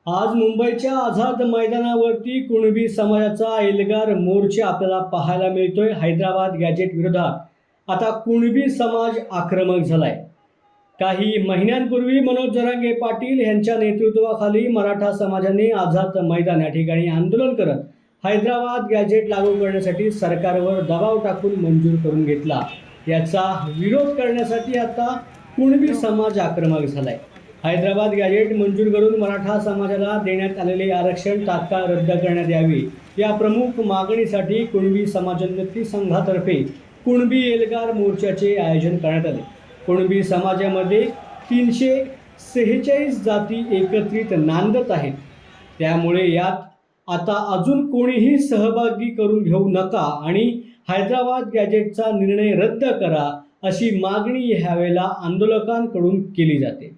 आज मुंबईच्या आझाद मैदानावरती कुणबी समाजाचा एल्गार मोर्चा आपल्याला पाहायला मिळतोय। हैदराबाद गॅजेट विरोधात आता कुणबी समाज आक्रमक झालाय। काही महिन्यांपूर्वी मनोज जरांगे पाटील यांच्या नेतृत्वाखाली मराठा समाजाने आझाद मैदान या ठिकाणी आंदोलन करत हैदराबाद गॅजेट लागू करण्यासाठी सरकारवर दबाव टाकून मंजूर करून घेतला। याचा विरोध करण्यासाठी आता कुणबी समाज आक्रमक झालाय। हैदराबाद गॅजेट मंजूर करून मराठा समाजाला देण्यात आलेले आरक्षण तात्काळ रद्द करण्यात यावे या प्रमुख मागणीसाठी कुणबी समाजोन्नती संघातर्फे कुणबी एल्गार मोर्चाचे आयोजन करण्यात आले। कुणबी समाजामध्ये 346 जाती एकत्रित नांदत आहेत, त्यामुळे यात आता अजून कोणीही सहभागी करून घेऊ नका आणि हैदराबाद गॅजेटचा निर्णय रद्द करा अशी मागणी यावेळेला आंदोलकांकडून केली जाते।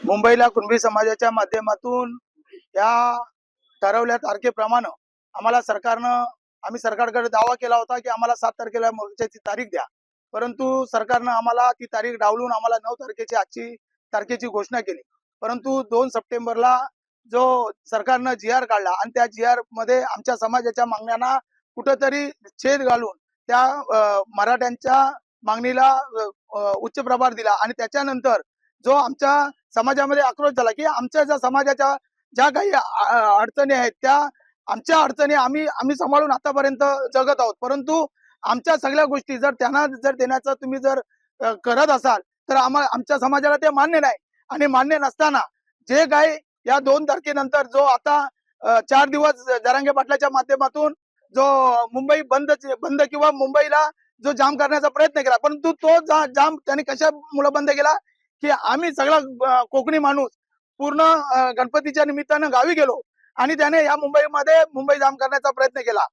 मुंबईला कुणबी समाजाच्या माध्यमातून या ठरवल्या तारखेप्रमाणे आम्ही सरकारकडे दावा केला होता की आम्हाला 7 तारखेला मोर्चाची तारीख द्या, परंतु सरकारनं आम्हाला ती तारीख डावलून आम्हाला 9 तारखेची आजची तारखेची घोषणा केली। परंतु 2 सप्टेंबरला जो सरकारनं जी.आर. काढला आणि त्या जी.आर. मध्ये आमच्या समाजाच्या मागण्यांना कुठेतरी छेद घालून त्या मराठ्यांच्या मागणीला उच्च प्रभार दिला आणि त्याच्यानंतर जो आमच्या समाजामध्ये आक्रोश झाला की आमच्या ज्या समाजाच्या ज्या काही अडचणी आहेत त्या आमच्या अडचणी आम्ही सांभाळून आतापर्यंत जगत आहोत, परंतु आमच्या सगळ्या गोष्टी जर त्यांना देण्याचं तुम्ही करत असाल तर आमच्या समाजाला ते मान्य नाही। आणि मान्य नसताना जे काही या 2 तारखेनंतर जो आता 4 दिवस जरांगे पाटलाच्या माध्यमातून जो मुंबई बंद किंवा मुंबईला जो जाम करण्याचा प्रयत्न केला, परंतु तो जाम त्यांनी कशामुळे बंद केला की आम्ही सगळा कोकणी माणूस पूर्ण गणपतीच्या निमित्तानं गावी गेलो आणि त्याने या मुंबई जाम करण्याचा प्रयत्न केला।